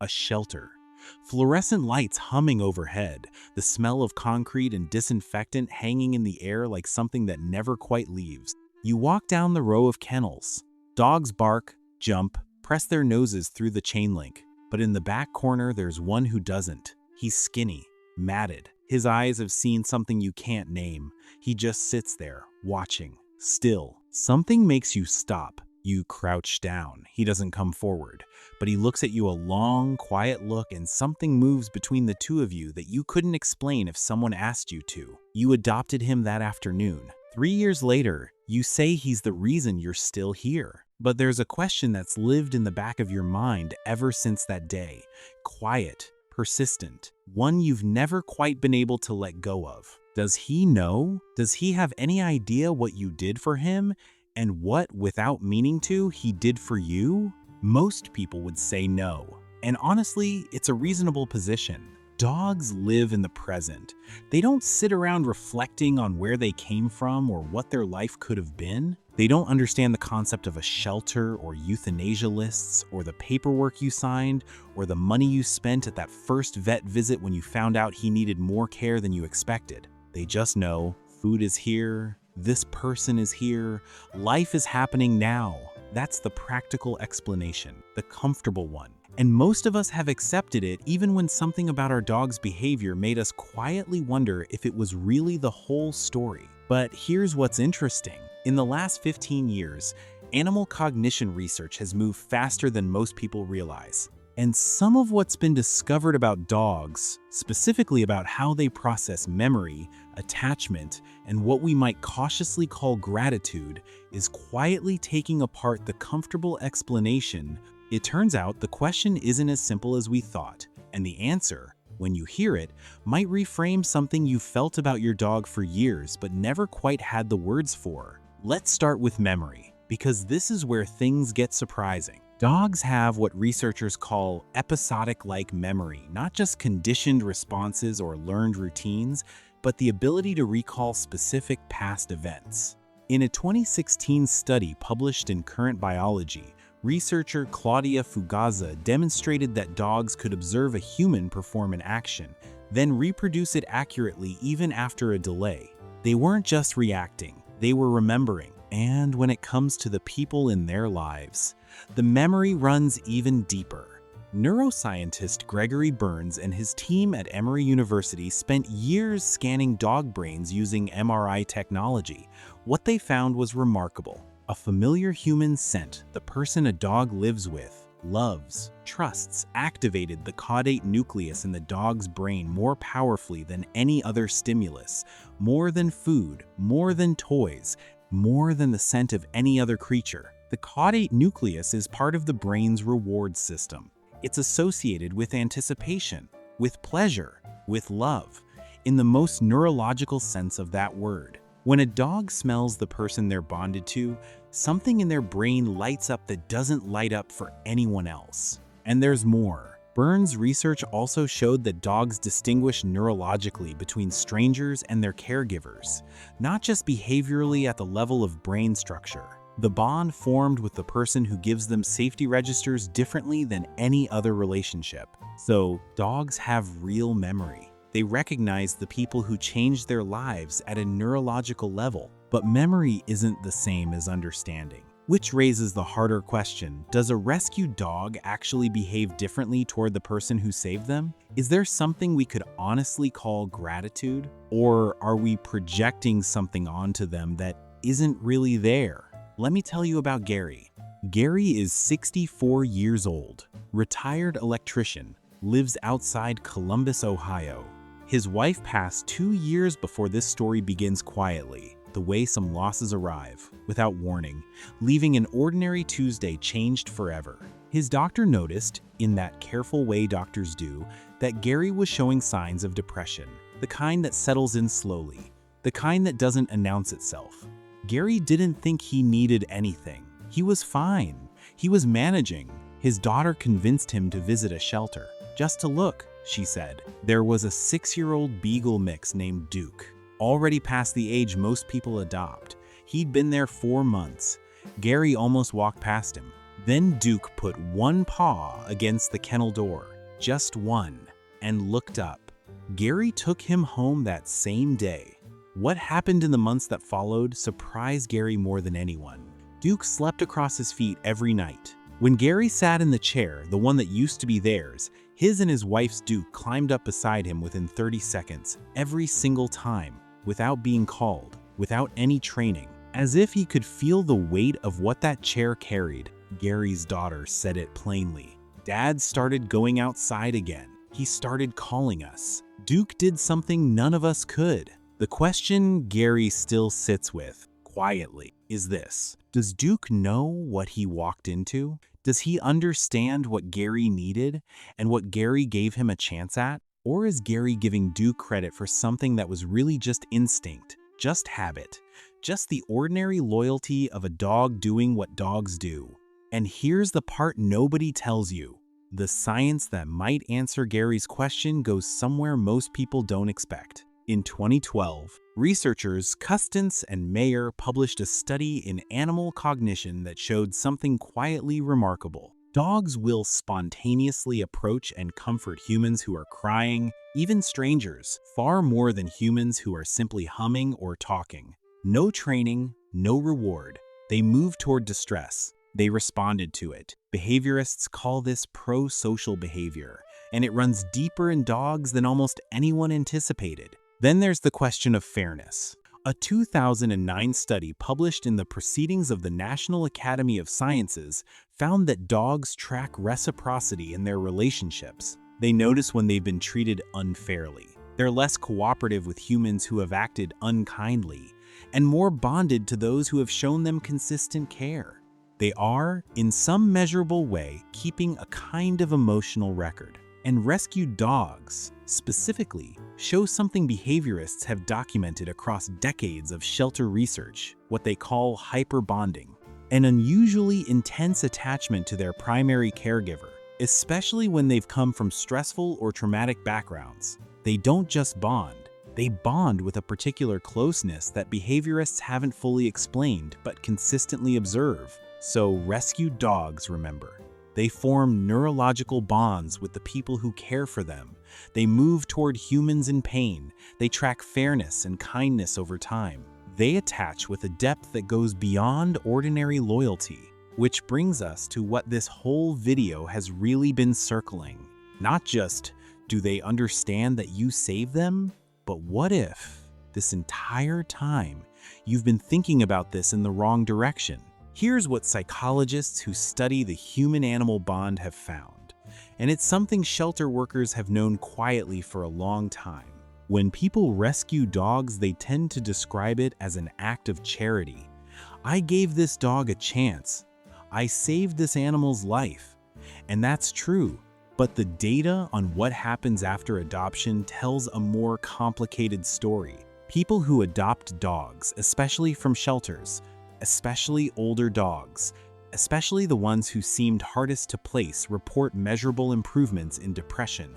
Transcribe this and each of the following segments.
a shelter. Fluorescent lights humming overhead, the smell of concrete and disinfectant hanging in the air like something that never quite leaves. You walk down the row of kennels. Dogs bark, jump, press their noses through the chain link. But in the back corner, there's one who doesn't. He's skinny, matted. His eyes have seen something you can't name. He just sits there, watching, still. Something makes you stop. You crouch down. He doesn't come forward, but he looks at you, a long, quiet look, and something moves between the two of you that you couldn't explain if someone asked you to. You adopted him that afternoon. 3 years later, you say he's the reason you're still here. But there's a question that's lived in the back of your mind ever since that day. Quiet, persistent, one you've never quite been able to let go of. Does he know? Does he have any idea what you did for him? And what, without meaning to, he did for you? Most people would say no. And honestly, it's a reasonable position. Dogs live in the present. They don't sit around reflecting on where they came from or what their life could have been. They don't understand the concept of a shelter or euthanasia lists or the paperwork you signed or the money you spent at that first vet visit when you found out he needed more care than you expected. They just know food is here, this person is here, life is happening now. That's the practical explanation, the comfortable one. And most of us have accepted it even when something about our dog's behavior made us quietly wonder if it was really the whole story. But here's what's interesting. In the last 15 years, animal cognition research has moved faster than most people realize. And some of what's been discovered about dogs, specifically about how they process memory, attachment, and what we might cautiously call gratitude, is quietly taking apart the comfortable explanation. It turns out the question isn't as simple as we thought, and the answer, when you hear it, might reframe something you felt about your dog for years but never quite had the words for. Let's start with memory, because this is where things get surprising. Dogs have what researchers call episodic-like memory, not just conditioned responses or learned routines, but the ability to recall specific past events. In a 2016 study published in Current Biology, researcher Claudia Fugaza demonstrated that dogs could observe a human perform an action, then reproduce it accurately even after a delay. They weren't just reacting, they were remembering. And when it comes to the people in their lives, the memory runs even deeper. Neuroscientist Gregory Burns and his team at Emory University spent years scanning dog brains using MRI technology. What they found was remarkable. A familiar human scent, the person a dog lives with, loves, trusts, activated the caudate nucleus in the dog's brain more powerfully than any other stimulus, more than food, more than toys, more than the scent of any other creature. The caudate nucleus is part of the brain's reward system. It's associated with anticipation, with pleasure, with love, in the most neurological sense of that word. When a dog smells the person they're bonded to, something in their brain lights up that doesn't light up for anyone else. And there's more. Burns' research also showed that dogs distinguish neurologically between strangers and their caregivers, not just behaviorally at the level of brain structure. The bond formed with the person who gives them safety registers differently than any other relationship. So, dogs have real memory. They recognize the people who changed their lives at a neurological level. But memory isn't the same as understanding. Which raises the harder question, does a rescue dog actually behave differently toward the person who saved them? Is there something we could honestly call gratitude? Or are we projecting something onto them that isn't really there? Let me tell you about Gary. Gary is 64 years old, retired electrician, lives outside Columbus, Ohio. His wife passed 2 years before this story begins quietly, the way some losses arrive, without warning, leaving an ordinary Tuesday changed forever. His doctor noticed, in that careful way doctors do, that Gary was showing signs of depression, the kind that settles in slowly, the kind that doesn't announce itself. Gary didn't think he needed anything. He was fine. He was managing. His daughter convinced him to visit a shelter, just to look, she said. There was a 6-year-old beagle mix named Duke, already past the age most people adopt. He'd been there 4 months. Gary almost walked past him. Then Duke put one paw against the kennel door. just one, and looked up. Gary took him home that same day. What happened in the months that followed surprised Gary more than anyone. Duke slept across his feet every night. When Gary sat in the chair, the one that used to be theirs, his and his wife's Duke climbed up beside him within 30 seconds, every single time, without being called, without any training. As if he could feel the weight of what that chair carried, Gary's daughter said it plainly. Dad started going outside again. He started calling us. Duke did something none of us could. The question Gary still sits with, quietly, is this. Does Duke know what he walked into? Does he understand what Gary needed and what Gary gave him a chance at? Or is Gary giving Duke credit for something that was really just instinct, just habit, just the ordinary loyalty of a dog doing what dogs do? And here's the part nobody tells you. The science that might answer Gary's question goes somewhere most people don't expect. In 2012, researchers Custance and Mayer published a study in Animal Cognition that showed something quietly remarkable. Dogs will spontaneously approach and comfort humans who are crying, even strangers, far more than humans who are simply humming or talking. No training, no reward. They move toward distress. They responded to it. Behaviorists call this pro-social behavior, and it runs deeper in dogs than almost anyone anticipated. Then there's the question of fairness. A 2009 study published in the Proceedings of the National Academy of Sciences found that dogs track reciprocity in their relationships. They notice when they've been treated unfairly. They're less cooperative with humans who have acted unkindly, and more bonded to those who have shown them consistent care. They are, in some measurable way, keeping a kind of emotional record. And rescued dogs, specifically, show something behaviorists have documented across decades of shelter research, what they call hyperbonding, an unusually intense attachment to their primary caregiver, especially when they've come from stressful or traumatic backgrounds. They don't just bond, they bond with a particular closeness that behaviorists haven't fully explained but consistently observe. So rescued dogs, remember, they form neurological bonds with the people who care for them. They move toward humans in pain. They track fairness and kindness over time. They attach with a depth that goes beyond ordinary loyalty, which brings us to what this whole video has really been circling. Not just, do they understand that you saved them? But what if, this entire time, you've been thinking about this in the wrong direction? Here's what psychologists who study the human-animal bond have found, and it's something shelter workers have known quietly for a long time. When people rescue dogs, they tend to describe it as an act of charity. I gave this dog a chance. I saved this animal's life. And that's true, but the data on what happens after adoption tells a more complicated story. People who adopt dogs, especially from shelters, especially older dogs, especially the ones who seemed hardest to place, report measurable improvements in depression,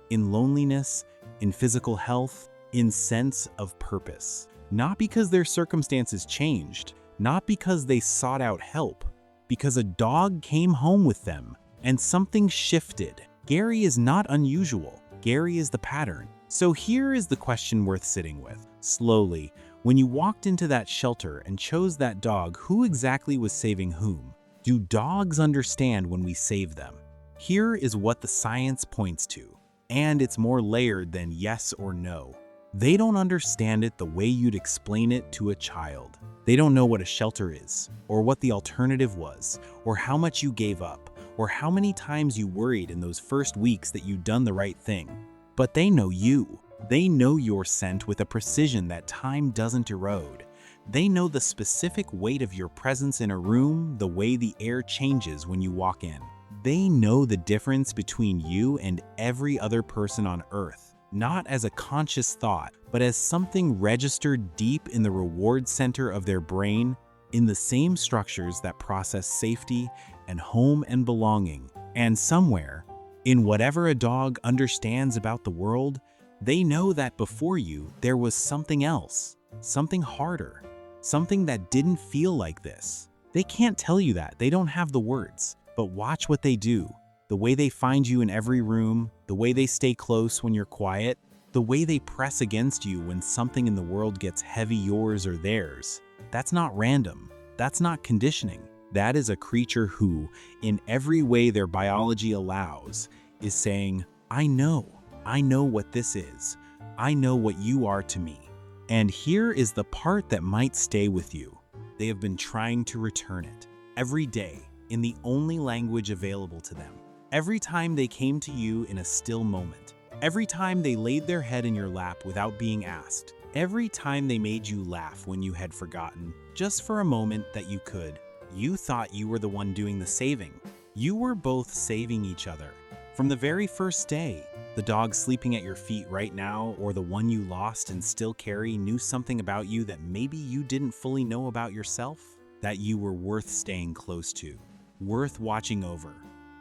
in loneliness, in physical health, in sense of purpose. Not because their circumstances changed, not because they sought out help, because a dog came home with them and something shifted. Gary is not unusual. Gary is the pattern. So here is the question worth sitting with. Slowly, when you walked into that shelter and chose that dog, who exactly was saving whom? Do dogs understand when we save them? Here is what the science points to, and it's more layered than yes or no. They don't understand it the way you'd explain it to a child. They don't know what a shelter is, or what the alternative was, or how much you gave up, or how many times you worried in those first weeks that you'd done the right thing. But they know you. They know your scent with a precision that time doesn't erode. They know the specific weight of your presence in a room, the way the air changes when you walk in. They know the difference between you and every other person on Earth, not as a conscious thought, but as something registered deep in the reward center of their brain, in the same structures that process safety and home and belonging. And somewhere, in whatever a dog understands about the world, they know that before you, there was something else, something harder, something that didn't feel like this. They can't tell you that, they don't have the words, but watch what they do. The way they find you in every room, the way they stay close when you're quiet, the way they press against you when something in the world gets heavy, yours or theirs. That's not random. That's not conditioning. That is a creature who, in every way their biology allows, is saying, I know what this is. I know what you are to me. And here is the part that might stay with you. They have been trying to return it every day in the only language available to them. Every time they came to you in a still moment. Every time they laid their head in your lap without being asked. Every time they made you laugh when you had forgotten, just for a moment that you could. You thought you were the one doing the saving. You were both saving each other. From the very first day, the dog sleeping at your feet right now or the one you lost and still carry knew something about you that maybe you didn't fully know about yourself, that you were worth staying close to, worth watching over,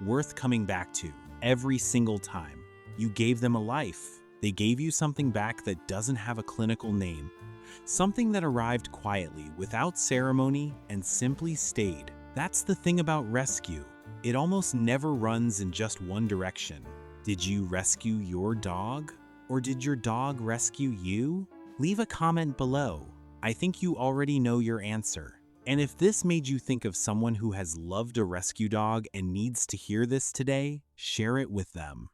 worth coming back to every single time. You gave them a life. They gave you something back that doesn't have a clinical name, something that arrived quietly, without ceremony, and simply stayed. That's the thing about rescue. It almost never runs in just one direction. Did you rescue your dog? Or did your dog rescue you? Leave a comment below. I think you already know your answer. And if this made you think of someone who has loved a rescue dog and needs to hear this today, share it with them.